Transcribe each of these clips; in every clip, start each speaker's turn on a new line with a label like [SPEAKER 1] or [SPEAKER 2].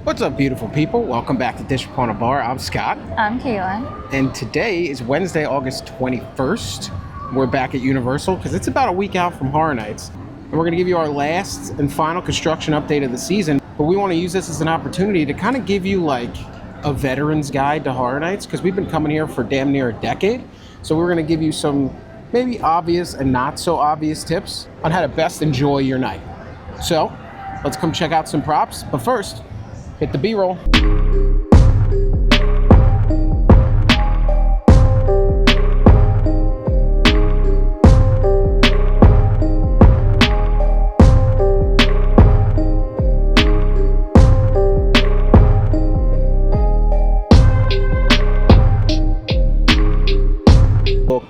[SPEAKER 1] What's up, beautiful people? Welcome back to Dish Upon a Bar. I'm Scott.
[SPEAKER 2] I'm Kayla.
[SPEAKER 1] And today is Wednesday, August 21st. We're back at Universal because it's about a week out from Horror Nights. And we're going to give you our last and final construction update of the season. But we want to use this as an opportunity to kind of give you like a veteran's guide to Horror Nights because we've been coming here for damn near a decade. So we're going to give you some maybe obvious and not so obvious tips on how to best enjoy your night. So let's come check out some props. But first, hit the B-roll.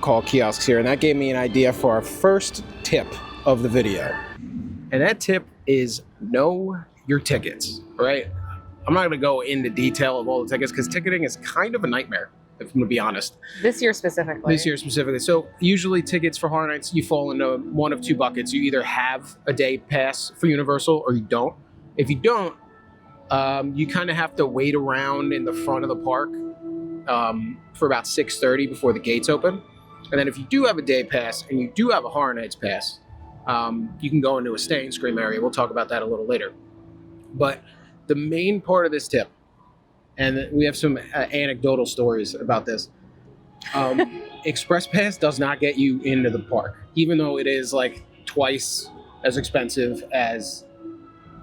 [SPEAKER 1] Call kiosks here, and that gave me an idea for our first tip of the video. And that tip is know your tickets, right? I'm not going to go into detail of all the tickets because ticketing is kind of a nightmare, if I'm going to be honest.
[SPEAKER 2] This year specifically.
[SPEAKER 1] So usually tickets for Horror Nights, you fall into one of two buckets. You either have a day pass for Universal or you don't. If you don't, you kind of have to wait around in the front of the park for about 6:30 before the gates open. And then if you do have a day pass and you do have a Horror Nights pass, you can go into a stay and scream area. We'll talk about that a little later. But the main part of this tip, and we have some anecdotal stories about this, Express Pass does not get you into the park, even though it is like twice as expensive as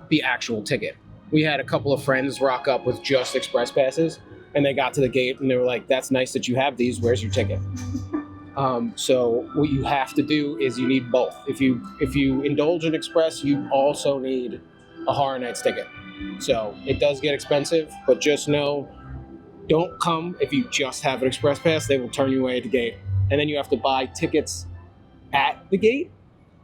[SPEAKER 1] the actual ticket. We had a couple of friends rock up with just Express Passes, and they got to the gate and they were like, "That's nice that you have these. Where's your ticket?" So what you have to do is you need both. If you indulge in Express, you also need a Horror Nights ticket. So it does get expensive, but just know, don't come if you just have an Express Pass. They will turn you away at the gate. And then you have to buy tickets at the gate,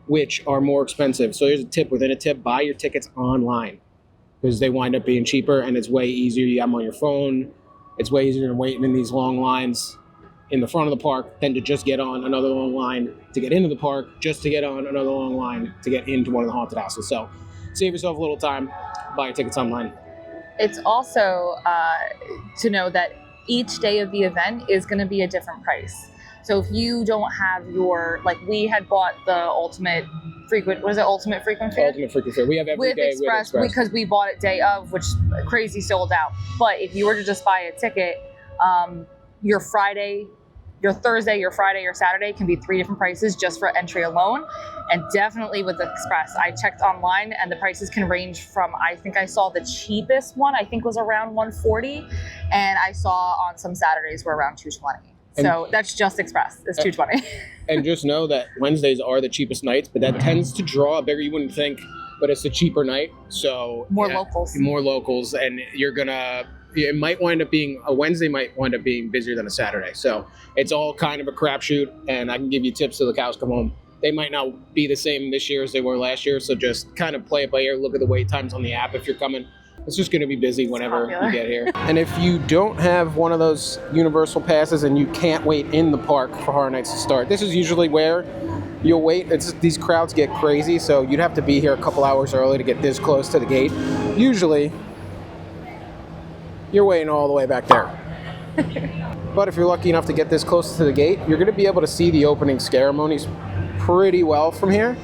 [SPEAKER 1] which are more expensive. So here's a tip within a tip: buy your tickets online because they wind up being cheaper and it's way easier. You have them on your phone. It's way easier than waiting in these long lines in the front of the park than to just get on another long line to get into the park, just to get on another long line to get into one of the haunted houses. So save yourself a little time, buy your tickets online.
[SPEAKER 2] It's also to know that each day of the event is going to be a different price. So if you don't have your, like we had bought the Ultimate Frequent Fare?
[SPEAKER 1] Ultimate Frequent Fare. We have every
[SPEAKER 2] with
[SPEAKER 1] day
[SPEAKER 2] Express,
[SPEAKER 1] with Express.
[SPEAKER 2] because we bought it day of, which crazy sold out. But if you were to just buy a ticket, your Friday, your Thursday, your Friday, your Saturday can be 3 different prices just for entry alone. And definitely with Express, I checked online and the prices can range from, I think I saw the cheapest one, I think was around $140. And I saw on some Saturdays were around $220. So that's just Express, it's $220.
[SPEAKER 1] And just know that Wednesdays are the cheapest nights, but that tends to draw bigger, you wouldn't think, but it's a cheaper night. So
[SPEAKER 2] More locals.
[SPEAKER 1] And it might wind up being, a Wednesday might wind up being busier than a Saturday. So it's all kind of a crapshoot, and I can give you tips till the cows come home. They might not be the same this year as they were last year, so just kind of play it by ear. Look at the wait times on the app if you're coming. It's just going to be busy whenever you get here. And if you don't have one of those Universal passes and you can't wait in the park for Horror Nights to start, this is usually where you'll wait. These crowds get crazy, so you'd have to be here a couple hours early to get this close to the gate. Usually, you're waiting all the way back there. But if you're lucky enough to get this close to the gate, you're going to be able to see the opening ceremonies pretty well from here.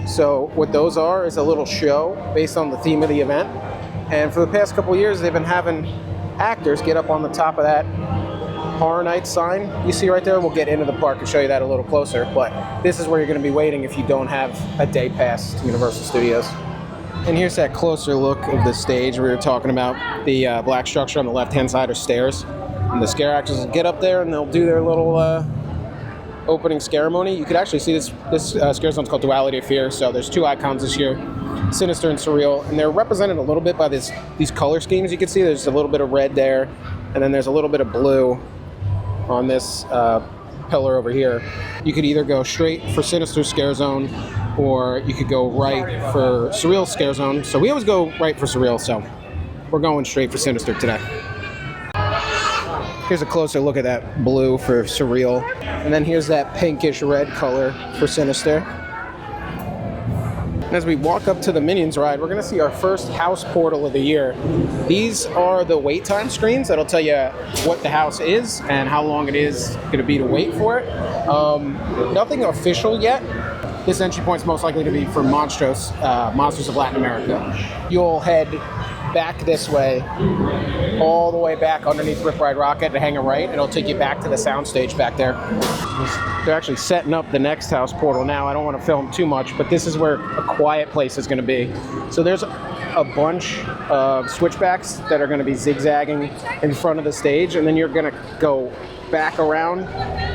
[SPEAKER 1] So what those are is a little show based on the theme of the event. And for the past couple of years, they've been having actors get up on the top of that Horror Nights sign you see right there. We'll get into the park and show you that a little closer. But this is where you're going to be waiting if you don't have a day pass to Universal Studios. And here's that closer look of the stage we were talking about. The black structure on the left-hand side are stairs. And the scare actors will get up there and they'll do their little opening ceremony. You could actually see this scare zone's called Duality of Fear. So there's 2 icons this year, Sinister and Surreal. And they're represented a little bit by these color schemes. You can see there's a little bit of red there. And then there's a little bit of blue on this pillar over here. You could either go straight for Sinister Scare Zone, or you could go right for Surreal Scare Zone. So we always go right for Surreal, so we're going straight for Sinister today. Here's a closer look at that blue for Surreal. And then here's that pinkish red color for Sinister. And as we walk up to the Minions ride, we're going to see our first house portal of the year. These are the wait time screens that'll tell you what the house is and how long it is going to be to wait for it. Nothing official yet. This entry point is most likely to be for Monstros, Monsters of Latin America. You'll head back this way, all the way back underneath Rip Ride Rocket and hang a right, and it'll take you back to the soundstage back there. They're actually setting up the next house portal now. I don't want to film too much, but this is where a quiet place is going to be. So there's a bunch of switchbacks that are going to be zigzagging in front of the stage, and then you're going to go back around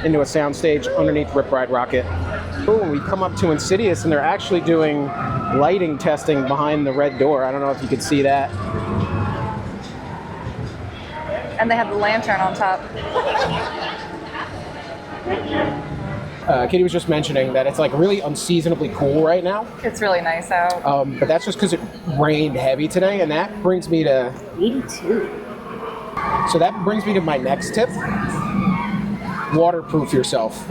[SPEAKER 1] into a soundstage underneath Rip Ride Rocket. Ooh, and we come up to Insidious, and they're actually doing lighting testing behind the red door. I don't know if you could see that.
[SPEAKER 2] And they have the lantern on top.
[SPEAKER 1] Kitty was just mentioning that it's like really unseasonably cool right now.
[SPEAKER 2] It's really nice out.
[SPEAKER 1] But that's just because it rained heavy today, and that brings me to
[SPEAKER 2] 82.
[SPEAKER 1] So that brings me to my next tip. Waterproof yourself.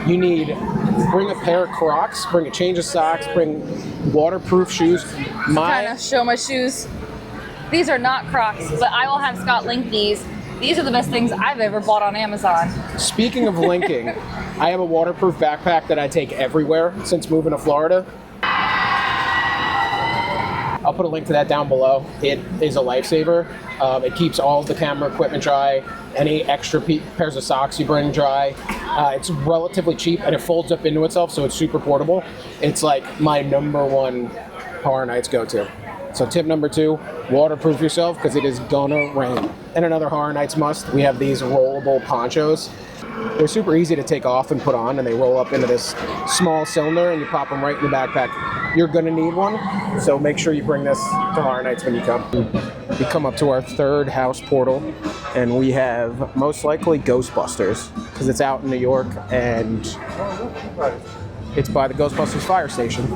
[SPEAKER 1] You need, bring a pair of Crocs, bring a change of socks, bring waterproof shoes.
[SPEAKER 2] Trying to show my shoes. These are not Crocs, but I will have Scott link these. These are the best things I've ever bought on Amazon.
[SPEAKER 1] Speaking of linking, I have a waterproof backpack that I take everywhere since moving to Florida. I'll put a link to that down below. It is a lifesaver. It keeps all of the camera equipment dry, any extra pairs of socks you bring dry. It's relatively cheap, and it folds up into itself, so it's super portable. It's like my #1 Horror Nights go-to. So tip number 2, waterproof yourself because it is gonna rain. And another Horror Nights must, we have these rollable ponchos. They're super easy to take off and put on, and they roll up into this small cylinder, and you pop them right in the backpack. You're gonna need one, so make sure you bring this to Horror Nights when you come. We come up to our third house portal, and we have most likely Ghostbusters, because it's out in New York, and it's by the Ghostbusters fire station.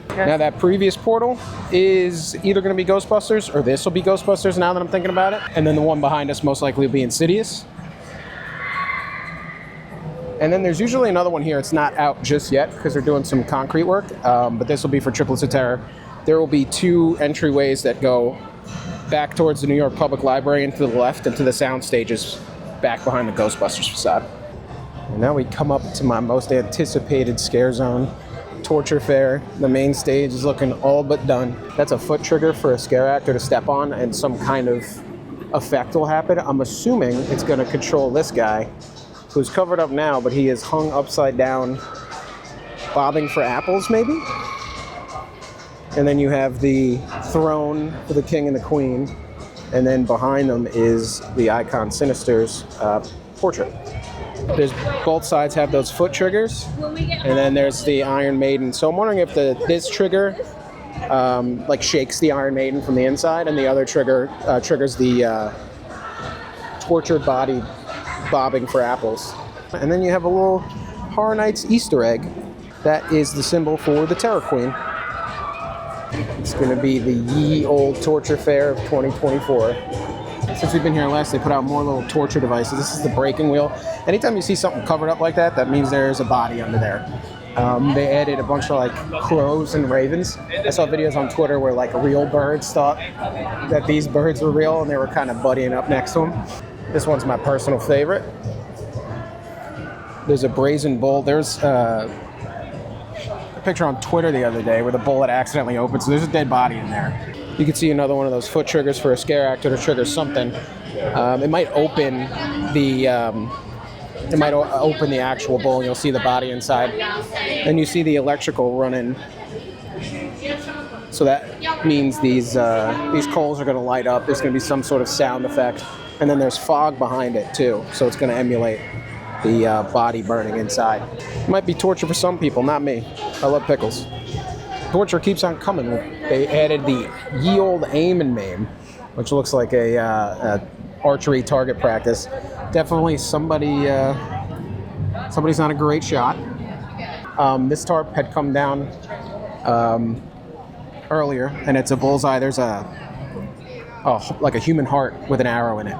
[SPEAKER 2] Yes.
[SPEAKER 1] Now that previous portal is either going to be Ghostbusters, or this will be Ghostbusters now that I'm thinking about it. And then the one behind us most likely will be Insidious. And then there's usually another one here. It's not out just yet because they're doing some concrete work, but this will be for Triplets of Terror. There will be 2 entryways that go back towards the New York Public Library and to the left, and to the sound stages back behind the Ghostbusters facade. And now we come up to my most anticipated scare zone, Torture Fair. The main stage is looking all but done. That's a foot trigger for a scare actor to step on, and some kind of effect will happen. I'm assuming it's going to control this guy, who's covered up now, but he is hung upside down, bobbing for apples, maybe? And then you have the throne for the king and the queen, and then behind them is the icon Sinister's portrait. There's both sides have those foot triggers, and then there's the Iron Maiden. So I'm wondering if this trigger like shakes the Iron Maiden from the inside, and the other trigger triggers the tortured body bobbing for apples. And then you have a little Horror Nights Easter egg. That is the symbol for the Terror Queen. It's going to be the ye old Torture Fair of 2024. Since we've been here last, they put out more little torture devices. This is the breaking wheel. Anytime you see something covered up like that, that means there's a body under there. They added a bunch of like crows and ravens. I saw videos on Twitter where like real birds thought that these birds were real, and they were kind of buddying up next to them. This one's my personal favorite. There's a brazen bull. There's a picture on Twitter the other day where the bull had accidentally opened, so there's a dead body in there. You can see another one of those foot triggers for a scare actor to trigger something. It might open the open the actual bull, and you'll see the body inside. And you see the electrical running. So that means these coals are going to light up. There's going to be some sort of sound effect. And then there's fog behind it too, so it's going to emulate the body burning inside. It might be torture for some people, not me. I love pickles. Torture keeps on coming. They added the ye old aim and maim, which looks like a archery target practice. Definitely somebody's not a great shot. This tarp had come down earlier, and it's a bullseye. There's like a human heart with an arrow in it.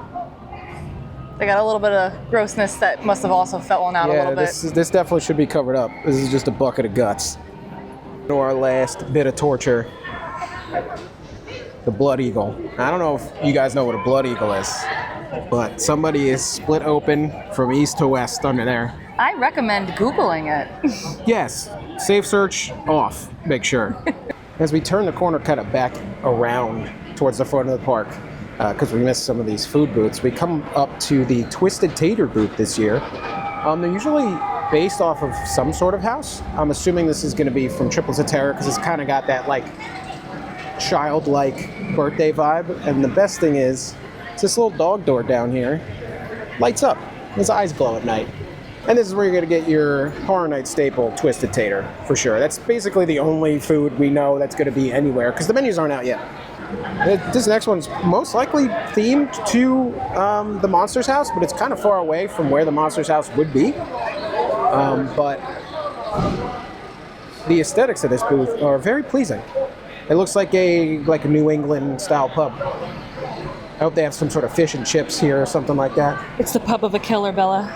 [SPEAKER 2] They got a little bit of grossness that must have also fallen out a little bit.
[SPEAKER 1] This definitely should be covered up. This is just a bucket of guts. Our last bit of torture, the Blood Eagle. I don't know if you guys know what a Blood Eagle is, but somebody is split open from east to west under there.
[SPEAKER 2] I recommend Googling it.
[SPEAKER 1] Yes, safe search off, make sure. As we turn the corner, kind of back around towards the front of the park, because we missed some of these food booths, we come up to the Twisted Tater booth this year. They're usually based off of some sort of house. I'm assuming this is going to be from Triplets of Terror, because it's kind of got that like childlike birthday vibe. And the best thing is, it's this little dog door down here lights up. His eyes glow at night. And this is where you're going to get your Horror Night staple, Twisted Tater, for sure. That's basically the only food we know that's going to be anywhere, because the menus aren't out yet. This next one's most likely themed to the Monsters house, but it's kind of far away from where the Monsters house would be. But the aesthetics of this booth are very pleasing. It looks like a New England style pub. I hope they have some sort of fish and chips here or something like that.
[SPEAKER 2] It's the pub of a killer, Bella.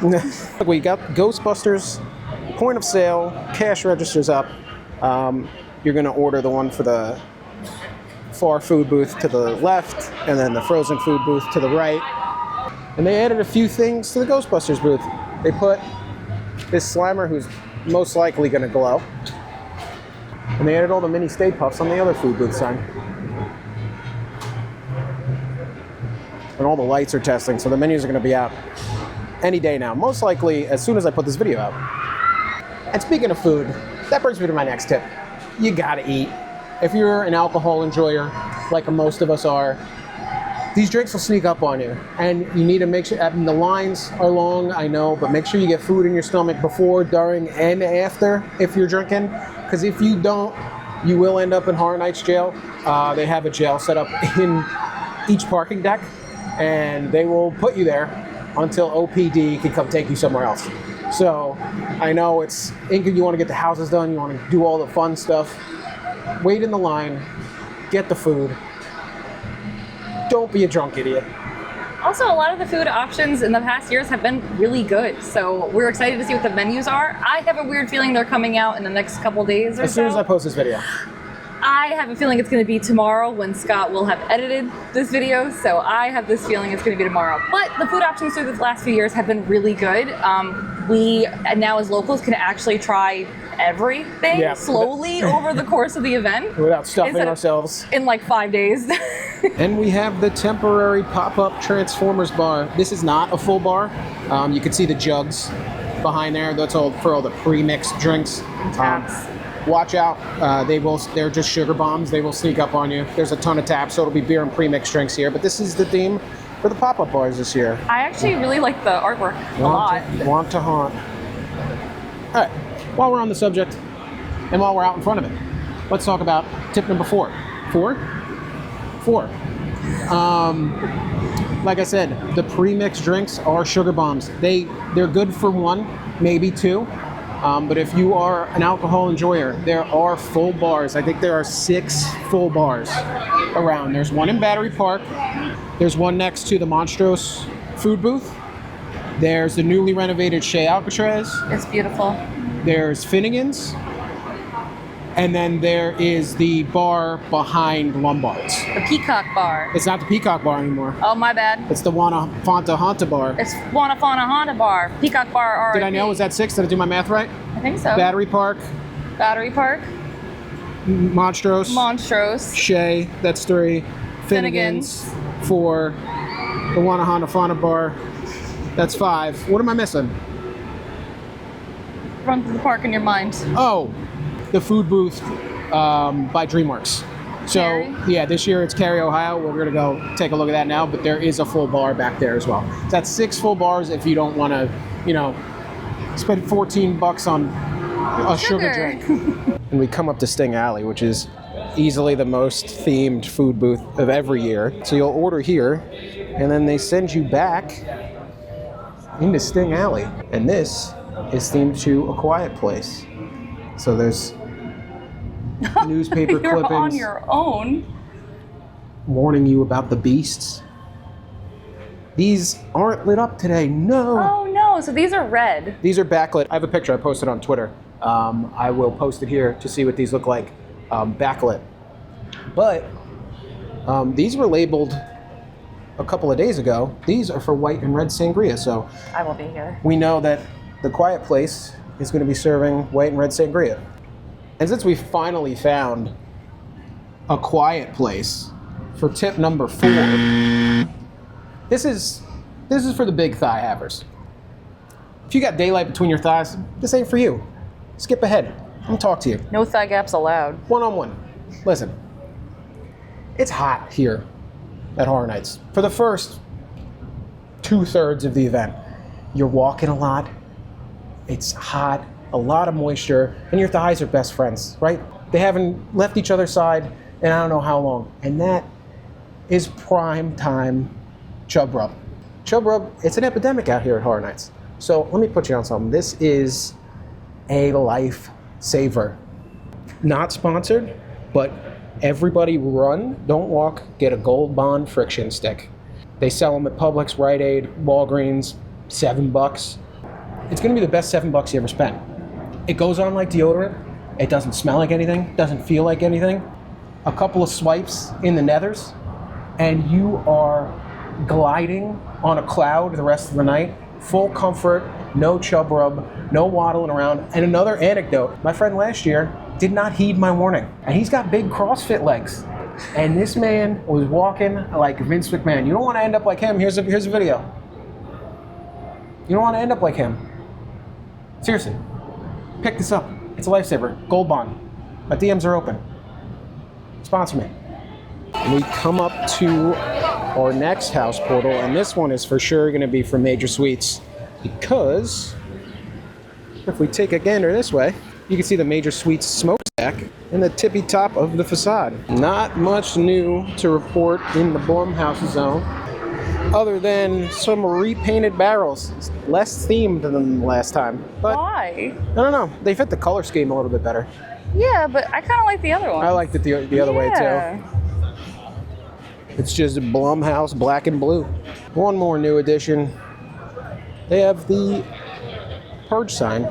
[SPEAKER 1] We got Ghostbusters, point of sale, cash registers up. You're going to order the one for the far food booth to the left, and then the frozen food booth to the right. And they added a few things to the Ghostbusters booth. They put this Slimer who's most likely going to glow. And they added all the mini Stay Puffs on the other food booth sign. And all the lights are testing, so the menus are going to be out any day now. Most likely as soon as I put this video out. And speaking of food, that brings me to my next tip. You gotta eat. If you're an alcohol enjoyer, like most of us are, these drinks will sneak up on you. And you need to make sure, the lines are long, I know, but make sure you get food in your stomach before, during, and after if you're drinking. Because if you don't, you will end up in Horror Nights jail. They have a jail set up in each parking deck, and they will put you there until OPD can come take you somewhere else. So I know it's, you want to get the houses done, you want to do all the fun stuff. Wait in the line, get the food. Don't be a drunk idiot.
[SPEAKER 2] Also, a lot of the food options in the past years have been really good, so we're excited to see what the menus are. I have a weird feeling they're coming out in the next couple days or so.
[SPEAKER 1] As soon as I post this video.
[SPEAKER 2] I have a feeling it's going to be tomorrow when Scott will have edited this video, so I have this feeling it's going to be tomorrow. But the food options through the last few years have been really good. We now as locals can actually try everything slowly over the course of the event.
[SPEAKER 1] Without stuffing ourselves.
[SPEAKER 2] In like 5 days.
[SPEAKER 1] And we have the temporary pop-up Transformers bar. This is not a full bar. You can see the jugs behind there. That's all for all the pre-mixed drinks.
[SPEAKER 2] Taps.
[SPEAKER 1] Watch out, they're just sugar bombs. They will sneak up on you. There's a ton of taps, so it'll be beer and pre-mixed drinks here. But this is the theme for the pop-up bars this year.
[SPEAKER 2] I actually really like the artwork a lot.
[SPEAKER 1] Want to haunt. All right, while we're on the subject, and while we're out in front of it, let's talk about tip number 4. 4? Like I said, the pre-mixed drinks are sugar bombs. They're good for 1, maybe 2. But if you are an alcohol enjoyer, there are full bars. I think there are 6 full bars around. There's one in Battery Park. There's one next to the Monstros food booth. There's the newly renovated Chez Alcatraz.
[SPEAKER 2] It's beautiful.
[SPEAKER 1] There's Finnegan's. And then there is the bar behind Lombard's.
[SPEAKER 2] The Peacock Bar.
[SPEAKER 1] It's not the Peacock Bar anymore.
[SPEAKER 2] Oh, my bad.
[SPEAKER 1] It's the Wana Fanta Hanta Bar.
[SPEAKER 2] It's Wana Fana Honda Bar. Peacock Bar R.
[SPEAKER 1] Did I know? Was that 6? Did I do my math right?
[SPEAKER 2] I think so.
[SPEAKER 1] Battery Park.
[SPEAKER 2] Battery Park.
[SPEAKER 1] Monstros. Chez, that's 3. Finnegan's. 4. The Wana Honda Fana Bar. That's 5. What am I missing?
[SPEAKER 2] Run through the park in your mind.
[SPEAKER 1] Oh, the food booth by DreamWorks. So
[SPEAKER 2] Cary?
[SPEAKER 1] yeah, this year it's Cary, Ohio. We're gonna go take a look at that now, but there is a full bar back there as well. So that's 6 full bars if you don't want to, spend $14 on a sugar drink. And we come up to Sting Alley, which is easily the most themed food booth of every year. So you'll order here, and then they send you back into Sting Alley. And this is themed to A Quiet Place. So there's newspaper
[SPEAKER 2] You're
[SPEAKER 1] clippings
[SPEAKER 2] on your own.
[SPEAKER 1] warning you about the beasts. These aren't lit up today, no.
[SPEAKER 2] Oh no, so these are red.
[SPEAKER 1] These are backlit. I have a picture I posted on Twitter. I will post it here to see what these look like backlit. But these were labeled a couple of days ago. These are for white and red sangria, so
[SPEAKER 2] I will be here.
[SPEAKER 1] we know that the Quiet Place is going to be serving white and red sangria. And since we finally found a quiet place for tip number 4, this is for the big thigh havers. If you got daylight between your thighs, this ain't for you. Skip ahead. I'm gonna talk to you.
[SPEAKER 2] No thigh gaps allowed.
[SPEAKER 1] One-on-one. Listen, it's hot here at Horror Nights. For the first 2/3 of the event, you're walking a lot, it's hot, a lot of moisture, and your thighs are best friends, right? They haven't left each other's side in I don't know how long. And that is prime time chub rub. Chub rub, it's an epidemic out here at Horror Nights. So let me put you on something. This is a lifesaver. Not sponsored, but everybody run, don't walk, get a Gold Bond friction stick. They sell them at Publix, Rite Aid, Walgreens, $7. It's gonna be the best $7 you ever spent. It goes on like deodorant. It doesn't smell like anything, doesn't feel like anything. A couple of swipes in the nethers, and you are gliding on a cloud the rest of the night. Full comfort, no chub rub, no waddling around. And another anecdote, my friend last year did not heed my warning. And he's got big CrossFit legs. And this man was walking like Vince McMahon. You don't want to end up like him. Here's a video. You don't want to end up like him. Seriously, pick this up. It's a lifesaver. Gold Bond. My DMs are open. Sponsor me. And we come up to our next house portal, and this one is for sure going to be for Major Suites, because if we take a gander this way, you can see the Major Suites smokestack in the tippy top of the facade. Not much new to report in the Blumhouse zone, other than some repainted barrels. It's less themed than last time. But
[SPEAKER 2] Why?
[SPEAKER 1] I don't know. They fit the color scheme a little bit better.
[SPEAKER 2] Yeah, but I kind of like the other one.
[SPEAKER 1] I liked it the other way too. It's just Blumhouse black and blue. One more new addition. They have the purge sign.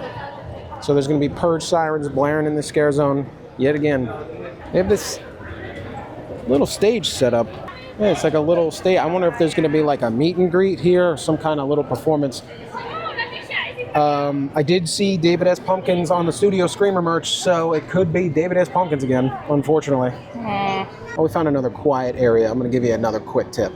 [SPEAKER 1] So there's going to be purge sirens blaring in the scare zone yet again. They have this little stage set up. Yeah, it's like a little stage. I wonder if there's going to be like a meet and greet here or some kind of little performance. I did see David S. Pumpkins on the Studio Screamer merch, so it could be David S. Pumpkins again, unfortunately. Oh, we found another quiet area. I'm going to give you another quick tip.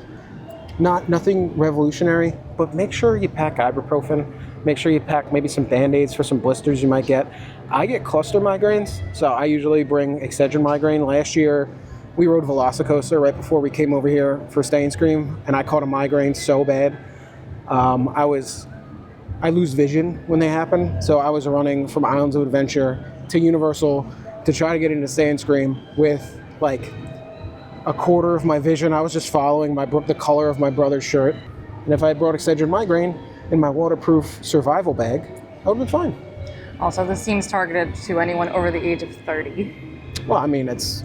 [SPEAKER 1] Nothing revolutionary, but make sure you pack ibuprofen. Make sure you pack maybe some Band-Aids for some blisters you might get. I get cluster migraines, so I usually bring Excedrin migraine. Last year, we rode Velocicoaster right before we came over here for Stay and Scream, and I caught a migraine so bad. I lose vision when they happen, so I was running from Islands of Adventure to Universal to try to get into Stay and Scream with like a quarter of my vision. I was just following the color of my brother's shirt, and if I had brought Excedrin migraine in my waterproof survival bag, I would have been fine.
[SPEAKER 2] Also, this seems targeted to anyone over the age of 30.
[SPEAKER 1] Well, I mean, it's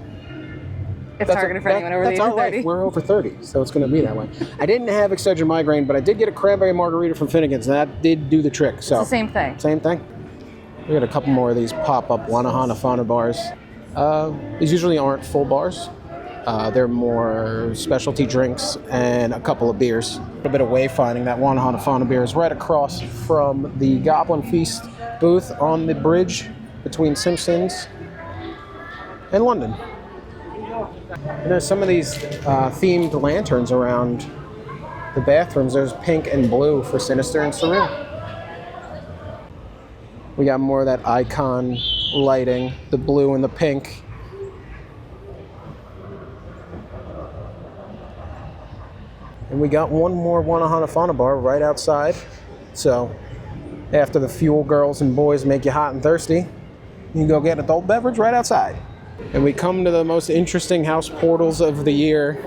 [SPEAKER 2] targeted for anyone over the age of 30.
[SPEAKER 1] Life. We're over 30, so it's going to be that way. I didn't have Excedrin migraine, but I did get a cranberry margarita from Finnegan's, and that did do the trick. So
[SPEAKER 2] It's the same thing.
[SPEAKER 1] Same thing. We got a couple more of these pop-up Wanahana Fauna bars. These usually aren't full bars. They're more specialty drinks and a couple of beers. A bit of wayfinding. That Wanahana Fauna beer is right across from the Goblin Feast booth on the bridge between Simpsons and London. And there's some of these themed lanterns around the bathrooms. There's pink and blue for Sinister and Surreal. We got more of that icon lighting, the blue and the pink. And we got one more Wanahana Fauna bar right outside. So after the fuel girls and boys make you hot and thirsty, you can go get an adult beverage right outside. And we come to the most interesting house portals of the year.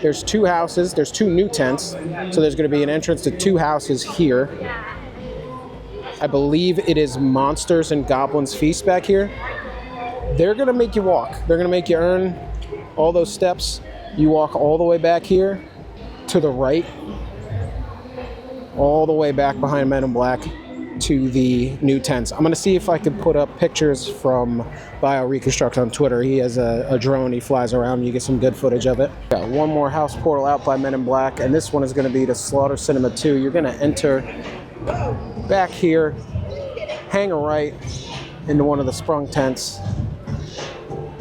[SPEAKER 1] There's two houses, there's two new tents. So there's going to be an entrance to two houses here. I believe it is Monsters and Goblins Feast back here. They're going to make you walk. They're going to make you earn all those steps. You walk all the way back here to the right, all the way back behind Men in Black. to the new tents. I'm going to see if I can put up pictures from Bio Reconstruct on Twitter. He has a drone. He flies around. You get some good footage of it. Got one more house portal out by Men in Black, and this one is going to be to Slaughter Cinema 2. You're going to enter back here, hang a right into one of the sprung tents,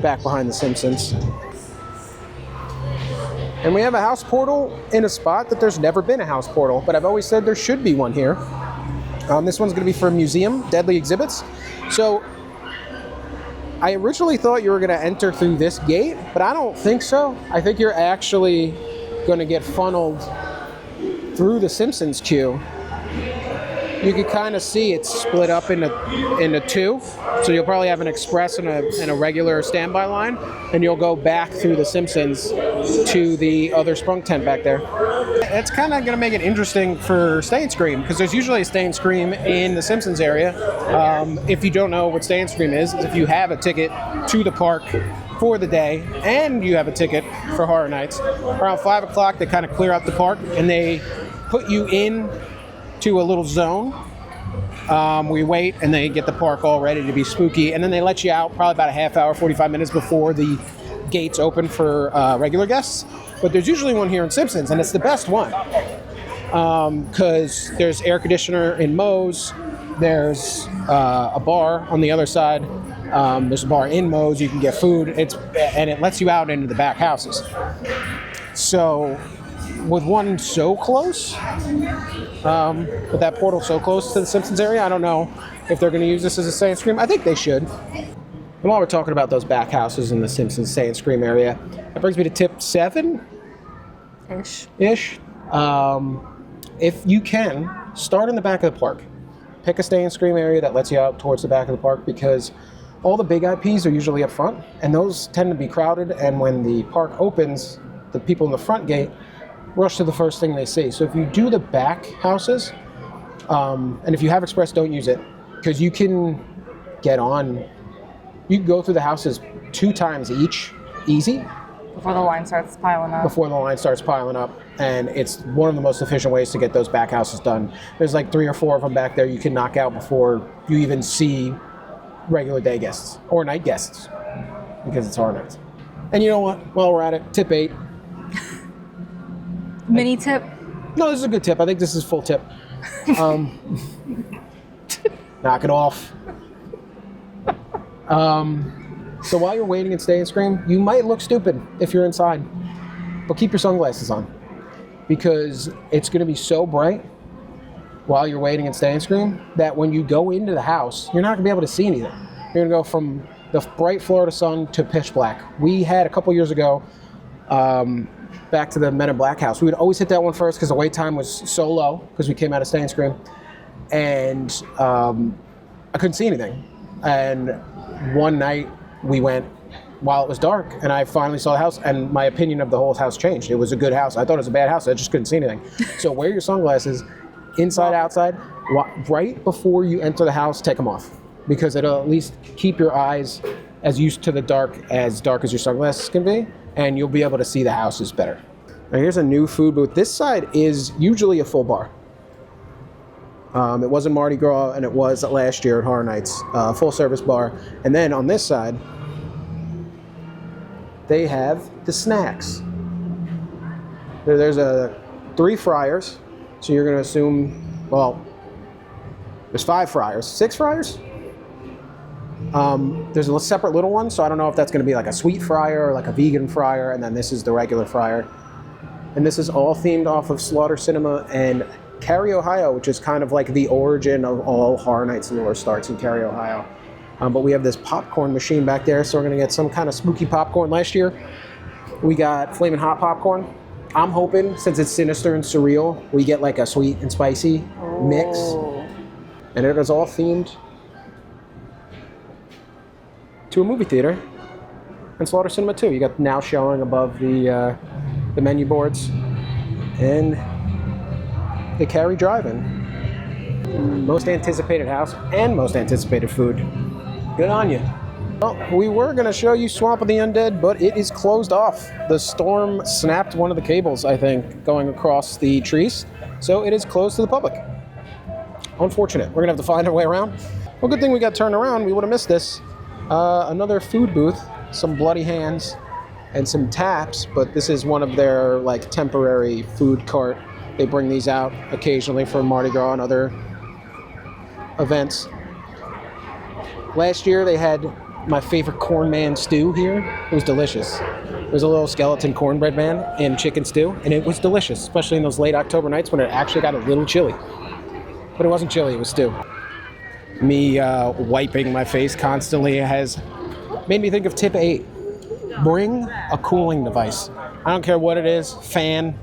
[SPEAKER 1] back behind the Simpsons. And we have a house portal in a spot that there's never been a house portal, but I've always said there should be one here. This one's going to be for a museum, Deadly Exhibits. So I originally thought you were going to enter through this gate, but I don't think so. I think you're actually going to get funneled through the Simpsons queue. You can kind of see it's split up into two. So you'll probably have an express and a regular standby line, and you'll go back through the Simpsons to the other sprung tent back there. It's kind of going to make it interesting for Stay and Scream, because there's usually a Stay and Scream in the Simpsons area. If you don't know what Stay and Scream is if you have a ticket to the park for the day and you have a ticket for Horror Nights, around 5 o'clock they kind of clear out the park and they put you in to a little zone. We wait and they get the park all ready to be spooky, and then they let you out probably about a half hour, 45 minutes before the gates open for regular guests. But there's usually one here in Simpsons, and it's the best one because there's air conditioner in Moe's, there's a bar on the other side, there's a bar in Moe's, you can get food, and it lets you out into the back houses. So with one so close, with that portal so close to the Simpsons area, I don't know if they're going to use this as a Stay and Scream. I think they should. And while we're talking about those back houses in the Simpsons Stay and Scream area, that brings me to tip 7-ish. If you can, start in the back of the park. Pick a Stay and Scream area that lets you out towards the back of the park, because all the big IPs are usually up front, and those tend to be crowded, and when the park opens, the people in the front gate rush to the first thing they see. So if you do the back houses, and if you have Express, don't use it, because you can go through the houses 2 times each, easy.
[SPEAKER 2] Before the line starts piling up. And it's one of the most efficient ways to get those back houses done. There's like 3 or 4 of them back there you can knock out before you even see regular day guests or night guests, because it's Horror Nights. And you know what? While we're at it, tip 8. Mini tip?
[SPEAKER 1] No, this is a good tip. I think this is full tip. Knock it off. So while you're waiting in Stay and Scream, you might look stupid if you're inside, but keep your sunglasses on, because it's going to be so bright while you're waiting in Stay and Scream that when you go into the house, you're not going to be able to see anything. You're going to go from the bright Florida sun to pitch black. We had a couple years ago, back to the Men in Black house. We would always hit that one first because the wait time was so low, because we came out of Stay and Scream, and I couldn't see anything. And one night we went while it was dark, and I finally saw the house, and my opinion of the whole house changed. It was a good house. I thought it was a bad house. I just couldn't see anything. So wear your sunglasses, inside, outside. Right before you enter the house, take them off, because it'll at least keep your eyes as used to the dark as your sunglasses can be, and you'll be able to see the houses better. Now here's a new food booth. This side is usually a full bar. It was in Mardi Gras, and it was last year at Horror Nights, full service bar. And then on this side, they have the snacks. There's 3 fryers, so you're going to assume, well, there's 5 fryers, 6 fryers. There's a separate little one, so I don't know if that's going to be like a sweet fryer or like a vegan fryer, and then this is the regular fryer. And this is all themed off of Slaughter Cinema and Cary, Ohio, which is kind of like the origin of all Horror Nights lore, starts in Cary, Ohio. But we have this popcorn machine back there, so we're going to get some kind of spooky popcorn. Last year, we got Flamin' Hot popcorn. I'm hoping, since it's sinister and surreal, we get like a sweet and spicy mix. And it is all themed to a movie theater and Slaughter Cinema 2. You got now showing above the menu boards, and the Cary Drive-In. Most anticipated house and most anticipated food. Good on you. Well, we were going to show you Swamp of the Undead, but it is closed off. The storm snapped one of the cables, I think, going across the trees, so it is closed to the public. unfortunate. We're gonna have to find our way around. Well, good thing we got turned around. We would have missed this. Another food booth, some bloody hands, and some taps. But this is one of their like temporary food cart. They bring these out occasionally for Mardi Gras and other events. Last year they had my favorite corn man stew here. It was delicious. It was a little skeleton cornbread man and chicken stew, and it was delicious, especially in those late October nights when it actually got a little chilly. But it wasn't chilly, it was stew. Me wiping my face constantly has made me think of tip 8. Bring a cooling device. I don't care what it is, fan,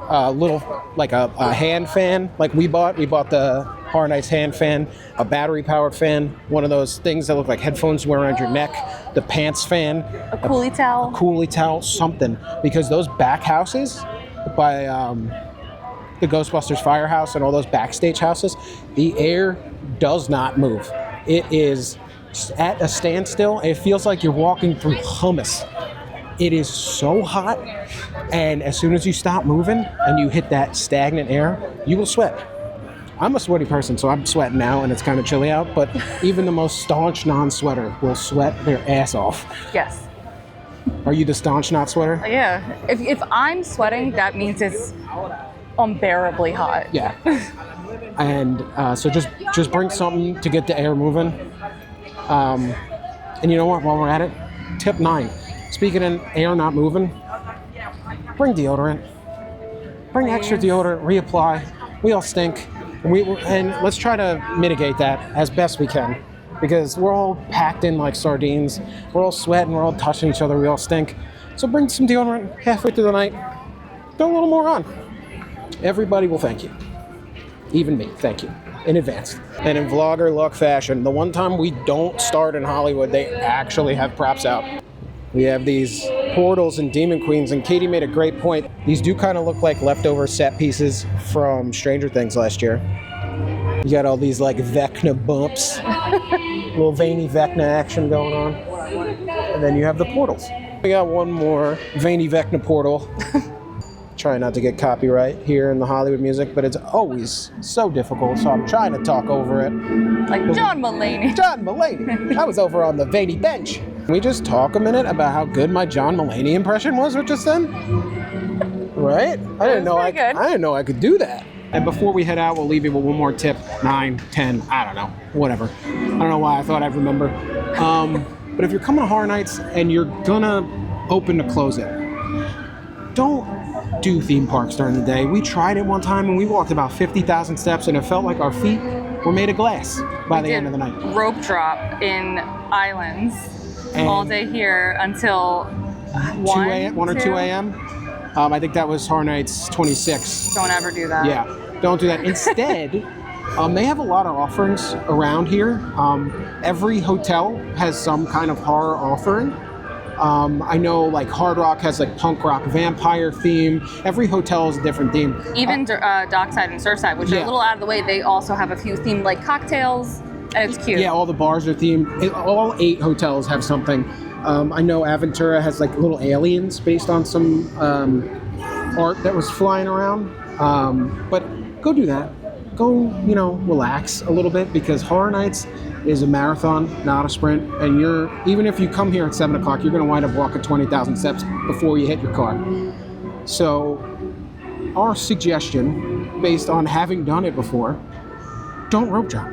[SPEAKER 1] little, like a hand fan, like we bought the Horror Nights hand fan, a battery-powered fan, one of those things that look like headphones you wear around your neck, the pants fan.
[SPEAKER 2] A coolie towel.
[SPEAKER 1] A coolie towel, something. Because those back houses by the Ghostbusters Firehouse and all those backstage houses, the air does not move. It is at a standstill. It feels like you're walking through hummus. It is so hot, and as soon as you stop moving and you hit that stagnant air, you will sweat. I'm a sweaty person, so I'm sweating now, and it's kind of chilly out, but even the most staunch non-sweater will sweat their ass off.
[SPEAKER 2] Yes.
[SPEAKER 1] Are you the staunch not sweater?
[SPEAKER 2] Yeah. If I'm sweating, that means it's unbearably hot.
[SPEAKER 1] Yeah. And so just bring something to get the air moving. And you know what, while we're at it, tip 9. Speaking of air not moving, bring deodorant. Bring extra deodorant, reapply. We all stink. And let's try to mitigate that as best we can, because we're all packed in like sardines. We're all sweating, we're all touching each other, we all stink. So bring some deodorant halfway through the night. Throw a little more on. Everybody will thank you. Even me, thank you. In advance. And in vlogger luck fashion, the one time we don't start in Hollywood, they actually have props out. We have these portals and demon queens, and Katie made a great point. These do kind of look like leftover set pieces from Stranger Things last year. You got all these like Vecna bumps, little veiny Vecna action going on. And then you have the portals. We got one more veiny Vecna portal. Trying not to get copyright here in the Hollywood music, but it's always so difficult, so I'm trying to talk over it.
[SPEAKER 2] Like John Mulaney.
[SPEAKER 1] John Mulaney. I was over on the veiny bench. Can we just talk a minute about how good my John Mulaney impression was just then? Right? I didn't know I could do that. And before we head out, we'll leave you with one more tip. 9, 10, I don't know, whatever. I don't know why I thought I'd remember. But if you're coming to Horror Nights and you're gonna open to close it, don't do theme parks during the day. We tried it one time and we walked about 50,000 steps and it felt like our feet were made of glass by the end of the night.
[SPEAKER 2] Rope drop in Islands and all day here until 1 or 2
[SPEAKER 1] a.m. I think that was Horror Nights 26.
[SPEAKER 2] Don't ever do that.
[SPEAKER 1] Yeah, don't do that. Instead, they have a lot of offerings around here. Every hotel has some kind of horror offering. I know like Hard Rock has like punk rock vampire theme. Every hotel has a different theme.
[SPEAKER 2] Even Dockside and Surfside, which are a little out of the way, they also have a few themed like cocktails, and it's cute.
[SPEAKER 1] Yeah, all the bars are themed. All 8 hotels have something. I know Aventura has like little aliens based on some art that was flying around. But go do that. Go, relax a little bit, because Horror Nights is a marathon, not a sprint. And even if you come here at 7 o'clock, you're going to wind up walking 20,000 steps before you hit your car. So our suggestion, based on having done it before, don't rope drop.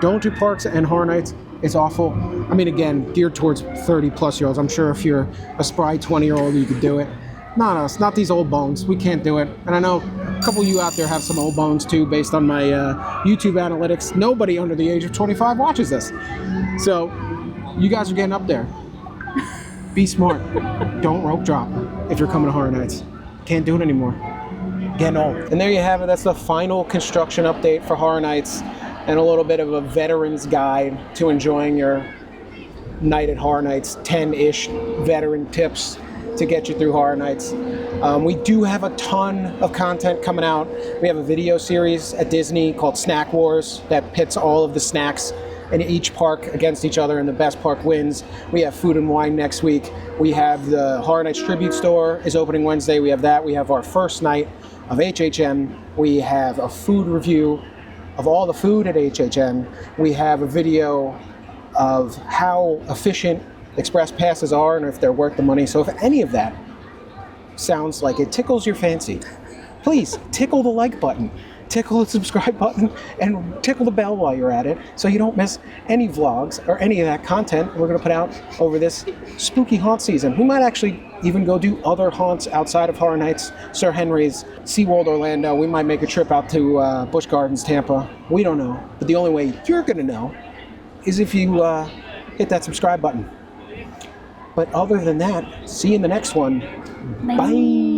[SPEAKER 1] Don't do parks and Horror Nights. It's awful. I mean, again, geared towards 30-plus-year-olds. I'm sure if you're a spry 20-year-old, you could do it. Not us, not these old bones. We can't do it. And I know a couple of you out there have some old bones too, based on my YouTube analytics. Nobody under the age of 25 watches this. So you guys are getting up there. Be smart. Don't rope drop if you're coming to Horror Nights. Can't do it anymore. Getting old. And there you have it. That's the final construction update for Horror Nights, and a little bit of a veteran's guide to enjoying your night at Horror Nights. 10-ish veteran tips to get you through Horror Nights. We do have a ton of content coming out. We have a video series at Disney called Snack Wars that pits all of the snacks in each park against each other, and the best park wins. We have Food and Wine next week. We have the Horror Nights Tribute Store is opening Wednesday. We have that. We have our first night of HHN. We have a food review of all the food at HHN. We have a video of how efficient express passes are and if they're worth the money. So if any of that sounds like it tickles your fancy, please tickle the like button, tickle the subscribe button, and tickle the bell while you're at it so you don't miss any vlogs or any of that content we're going to put out over this spooky haunt season. We might actually even go do other haunts outside of Horror Nights, Sir Henry's, SeaWorld Orlando. We might make a trip out to Busch Gardens, Tampa. We don't know. But the only way you're going to know is if you hit that subscribe button. But other than that, see you in the next one. Bye.